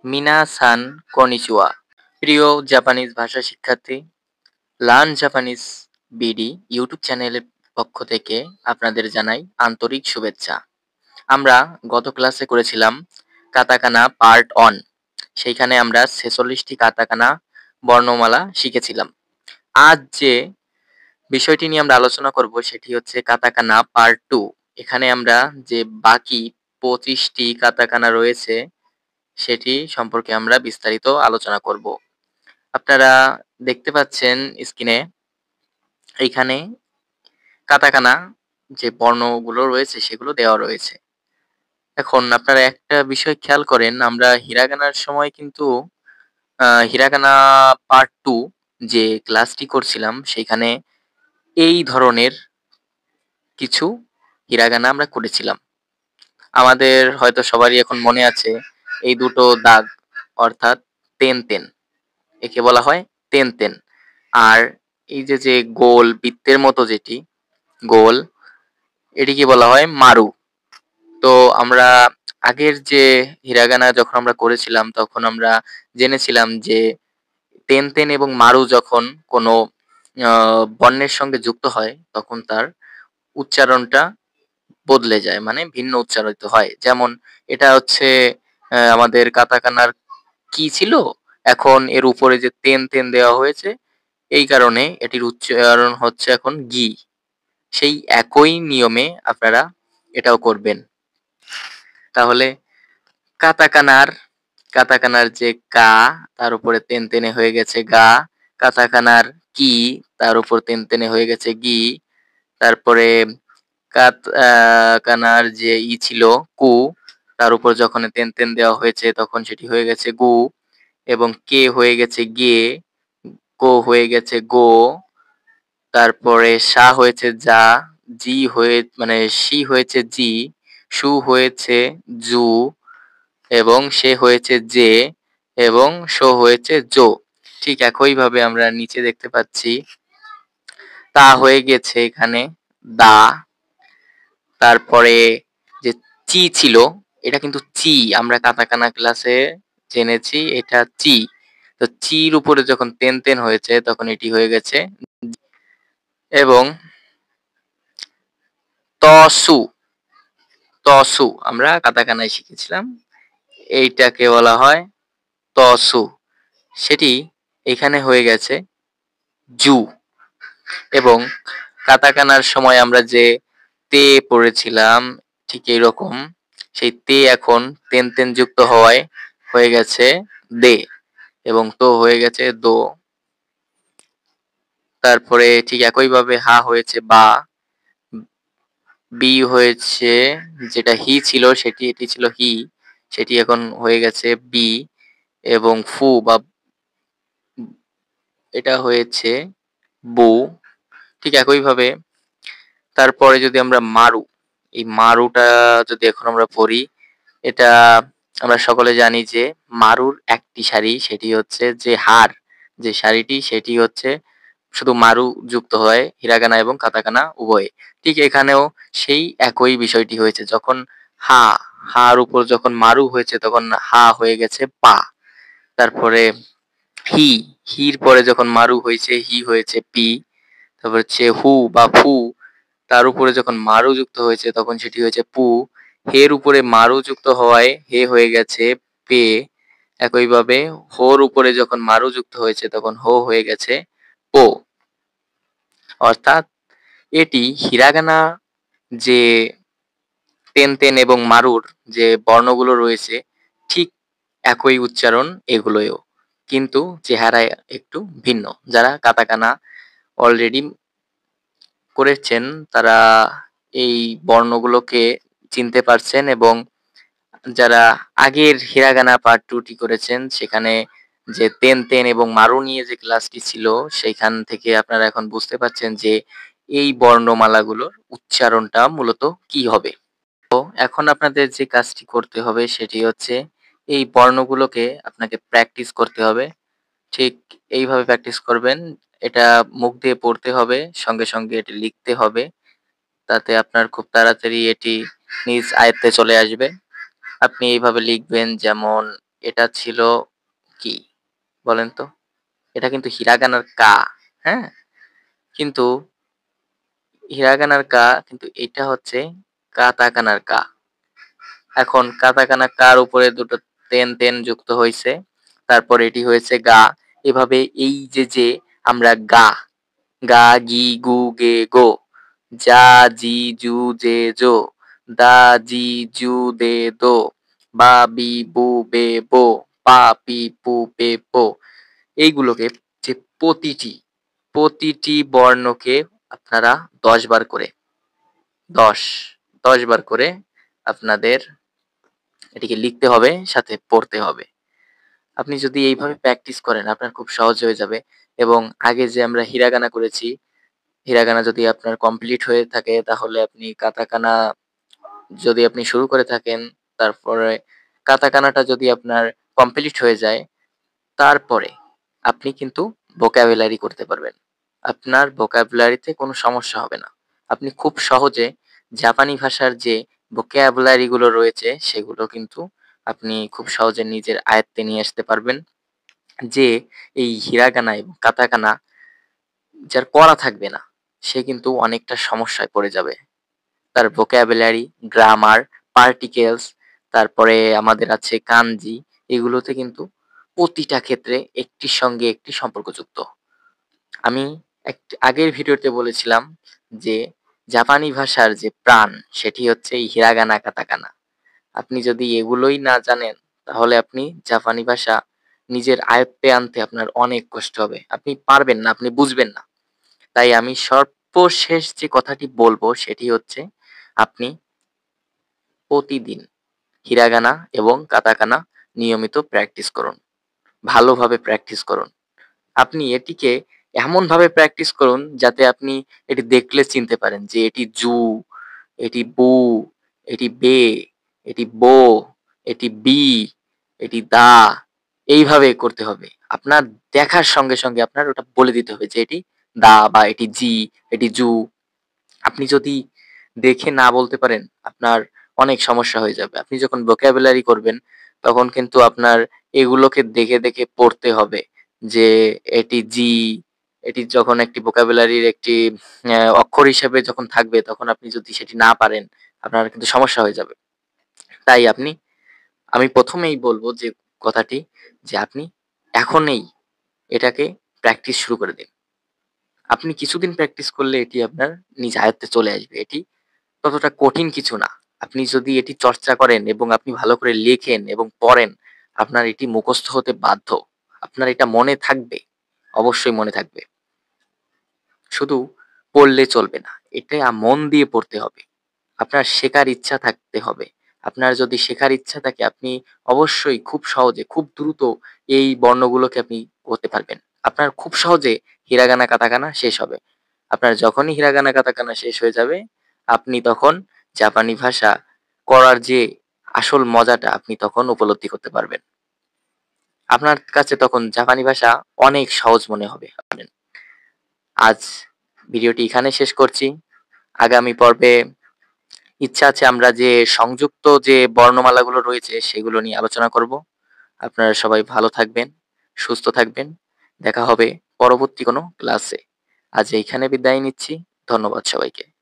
মিনা-সান কনিচিওয়া। প্রিয় জাপানিজ ভাষা শিক্ষার্থী, লার্ন জাপানিজ বিডি ইউটিউব চ্যানেলের পক্ষ থেকে আপনাদের জানাই আন্তরিক শুভেচ্ছা। আমরা গত ক্লাসে করেছিলাম কাতাকানা পার্ট 1। সেইখানে আমরা 46টি কাতাকানা বর্ণমালা শিখেছিলাম। আজ যে বিষয়টি নিয়ে আমরা আলোচনা করব সেটি হচ্ছে কাতাকানা পার্ট 2। এখানে আমরা যে বাকি 25টি কাতাকানা রয়েছে সেটি সম্পর্কে আমরা বিস্তারিত আলোচনা করব। আপনারা দেখতে পাচ্ছেন স্ক্রিনে এইখানে কাতাকানা যে বর্ণগুলো রয়েছে সেগুলো দেওয়া রয়েছে। এখন আপনারা একটা বিষয় খেয়াল করেন, আমরা হিরাগানার সময় কিন্তু হিরাগানা পার্ট 2 যে ক্লাসটি করছিলাম সেখানে এই ধরনের কিছু হিরাগানা আমরা করেছিলাম। আমাদের হয়তো সবারই এখন মনে আছে এই দুটো দাগ, অর্থাৎ তেন তেন, একে বলা হয় তেন তেন। আর এই যে গোল বৃত্তের মতো যেটি গোল, এটিকে বলা হয় মারু। তো আমরা আগের যে হিরাগানা যখন আমরা করেছিলাম তখন আমরা জেনেছিলাম যে তেন তেন এবং মারু যখন কোনো বর্ণের সঙ্গে যুক্ত হয় তখন তার উচ্চারণটা বদলে যায়, মানে ভিন্ন উচ্চারিত হয়। যেমন এটা হচ্ছে আমাদের কাতাকানার কি ছিল, এখন এর উপরে যে তেন তেন দেওয়া হয়েছে এই কারণে এটির উচ্চারণ হচ্ছে এখন গি। সেই একই নিয়মে আপনারা এটাও করবেন। তাহলে কাতাকানার কাতাকানার যে কা, তার উপরে তেন তেনে হয়ে গেছে গা। কাতাকানার কি, তার উপর তেন তেনে হয়ে গেছে গি। তারপরে কানার যে ছিল কু, তার উপর যখন তেন তেন দেওয়া হয়েছে তখন সেটি হয়ে গেছে গু, এবং কে হয়ে গেছে গে, কো হয়ে গেছে গো, তারপরে সা হয়েছে যা, জি হয়ে মানে সি হয়েছে জি, সু হয়েছে জু, এবং সে হয়েছে যে, এবং শো হয়েছে জো। ঠিক একইভাবে আমরা নিচে দেখতে পাচ্ছি তা হয়ে গেছে এখানে দা। তারপরে যে চি ছিল, এটা কিন্তু চি, আমরা কাতাকানা ক্লাসে জেনেছি এটা চি। তো চির উপরে যখন তেন তেন হয়েছে তখন এটি হয়ে গেছে। এবং তসু, তসু আমরা কাতাকানায় শিখেছিলাম, এইটাকে বলা হয় তসু। সেটি এখানে হয়ে গেছে জু। এবং কাতাকানার সময় আমরা যে তে পড়েছিলাম ঠিক এইরকম, সেই তে এখন তেন তেন যুক্ত হওয়ায় হয়ে গেছে দে, এবং তো হয়ে গেছে দো। তারপরে ঠিক একইভাবে হা হয়েছে বা, বি হয়েছে যেটা হি ছিল সেটি, এটি ছিল হি, সেটি এখন হয়ে গেছে বি। এবং ফু বা এটা হয়েছে বু। ঠিক একইভাবে তারপরে যদি আমরা মারু, এই মারুটা যদি এখন আমরা পড়ি, এটা আমরা সকলে জানি যে মারুর একটি সারি, সেটি হচ্ছে যে হার, যে সারিটি সেটি হচ্ছে শুধু মারু যুক্ত হয় হিরাগানা এবং কাতাকানা উভয়ে। ঠিক এখানেও সেই একই বিষয়টি হয়েছে, যখন হা, হার উপর যখন মারু হয়েছে তখন হা হয়ে গেছে পা। তারপরে হি, হির পরে যখন মারু হয়েছে হি হয়েছে পি। তারপর হচ্ছে হু বা ফু, তার উপরে যখন মারু যুক্ত হয়েছে তখন সেটি হয়েছে পু। হের উপরে মারু যুক্ত হওয়ায় হে হয়ে গেছে পে। একইভাবে হোর উপরে যখন মারু যুক্ত হয়েছে তখন হো হয়ে গেছে পো। অর্থাৎ এটি হিরাগানা যে তেন তেন এবং মারুর যে বর্ণগুলো রয়েছে ঠিক একই উচ্চারণ এগুলোও, কিন্তু চেহারায় একটু ভিন্ন। যারা কাতাকানা অলরেডি করেছেন তারা এই বর্ণগুলোকে চিনতে পারছেন, এবং যারা আগের হিরাগানা পার্ট 2টি করেছেন সেখানে যে তেন তেন এবং মারু নিয়ে যে ক্লাসটি ছিল সেইখান থেকে আপনারা এখন বুঝতে পারছেন যে এই বর্ণমালাগুলোর উচ্চারণটা মূলত কি হবে। তো এখন আপনাদের যে কাজটি করতে হবে সেটি হচ্ছে এই বর্ণগুলোকে আপনাকে প্র্যাকটিস করতে হবে। ঠিক এইভাবে প্র্যাকটিস করবেন। এটা মুখ দিয়ে পড়তে হবে, সঙ্গে সঙ্গে এটি লিখতে হবে। তাতে আপনার খুব তাড়াতাড়ি এটি নিজ আয়ত্তে চলে আসবে। আপনি এইভাবে লিখবেন, যেমন এটা ছিল কি বলেন তো? এটা কিন্তু হিরাগানার কা, হ্যাঁ? কিন্তু হিরাগানার কা কিন্তু এটা হচ্ছে কাতাকানার কা। এখন কাতাকানা কার উপরে দুটো তেন যুক্ত হইছে। তারপর এটি হয়েছে গা। এভাবে এই যে আমরা গা, গা, গি, গু, গে, গো, যা, জি, জু, জে, জো, দা, জি, জু, দে, দো, বা, বি, বু, বে, বো, পা, পি, পু, পে, পো। এইগুলোকে যে প্রতিটি বর্ণকে আপনারা ১০ বার করে ১০, ১০ বার করে আপনাদের এটিকে লিখতে হবে, সাথে পড়তে হবে। আপনি যদি এইভাবে প্র্যাকটিস করেন আপনার খুব সহজ হয়ে যাবে এবং আগে যে আমরা হিরাগানা করেছি, হিরাগানা যদি আপনার কমপ্লিট হয়ে থাকে তাহলে আপনি কাতাকানা যদি আপনি শুরু করে থাকেন, তারপরে কাতাকানাটা যদি আপনার কমপ্লিট হয়ে যায়, তারপরে আপনি কিন্তু ভোকাবুলারি করতে পারবেন। আপনার ভোকাবুলারিতে কোনো সমস্যা হবে না। আপনি খুব সহজে জাপানি ভাষার যে ভোকাবুলারি গুলো রয়েছে সেগুলো কিন্তু আপনি খুব সহজে নিজের আয়ত্তে নিয়ে আসতে পারবেন। যে এই হিরাগানা এবং কাতাকানা যার করা থাকবে না, সে কিন্তু অনেকটা সমস্যায় পড়ে যাবে। তার ভোকাবুলারি, গ্রামার, পার্টিকেলস, তারপরে আমাদের আছে কানজি, এগুলোতে কিন্তু প্রতিটা ক্ষেত্রে একটির সঙ্গে একটি সম্পর্কযুক্ত। আমি আগের ভিডিওতে বলেছিলাম যে জাপানি ভাষার যে প্রাণ সেটি হচ্ছে এই হিরাগানা, কাতাকানা। আপনি যদি এগুলোই না জানেন তাহলে আপনি জাপানি ভাষা নিজের আয়ত্তে আনতে আপনার অনেক কষ্ট হবে। আপনি পারবেন না, আপনি বুঝবেন না। তাই আমি সর্বশেষ যে কথাটি বলবো সেটি হচ্ছে আপনি প্রতিদিন হিরাগানা এবং কাতাকানা নিয়মিত প্র্যাকটিস করুন। ভালোভাবে প্র্যাকটিস করুন। আপনি এটিকে এমনভাবে প্র্যাকটিস করুন যাতে আপনি এটি দেখলে চিনতে পারেন যে এটি জু, এটি বু, এটি বে, এটি বো, এটি বি, এটি দা, এইভাবে করতে হবে। আপনার দেখার সঙ্গে আপনার ওটা বলে দিতে হবে যে এটি দা বা এটি জি, এটি জু। আপনি যদি দেখে না বলতে পারেন, আপনার অনেক সমস্যা হয়ে যাবে। আপনি যখন vocabulary করবেন, তখন কিন্তু আপনার এগুলোকে দেখে পড়তে হবে। যে এটি জি, এটি যখন একটি vocabulary র একটি অক্ষর হিসেবে যখন থাকবে, তখন আপনি যদি সেটি না পারেন, আপনার কিন্তু সমস্যা হয়ে যাবে। তাই আমি ১ম এই বলব যে কথাটি, যে আপনি এখনই এটাকে প্র্যাকটিস শুরু করে দিন। আপনি কিছুদিন প্র্যাকটিস করলে এটি আপনার নিজ আয়ত্তে চলে আসবে। এটি ততটা কঠিন কিছু না। আপনি যদি এটি চর্চা করেন এবং আপনি ভালো করে লেখেন এবং পড়েন, আপনার এটি মুখস্থ হতে বাধ্য। আপনার এটা মনে থাকবে, অবশ্যই মনে থাকবে। শুধু পড়লে চলবে না। এটা মন দিয়ে পড়তে হবে। আপনার শেখার ইচ্ছা থাকতে হবে। আপনার যদি শেখার ইচ্ছা থাকে আপনি অবশ্যই খুব সহজে, খুব দ্রুত এই বর্ণগুলোকে আপনি করতে পারবেন। আপনার খুব সহজে হিরাগানা, কাতাকানা শেষ হবে। আপনার যখনই হিরাগানা, কাতাকানা শেষ হয়ে যাবে, আপনি তখন জাপানি ভাষা করার যে আসল মজাটা আপনি তখন উপলব্ধি করতে পারবেন। আপনার কাছে তখন জাপানি ভাষা অনেক সহজ মনে হবে। আজ ভিডিওটি এখানে শেষ করছি। আগামী পর্বে ইচ্ছা আছে আমরা যে সংযুক্ত যে বর্ণমালাগুলো রয়েছে সেগুলো নিয়ে আলোচনা করব। আপনারা সবাই ভালো থাকবেন, সুস্থ থাকবেন। দেখা হবে পরবর্তী কোনো ক্লাসে। আজ এইখানে বিদায় নিচ্ছি। ধন্যবাদ সবাইকে।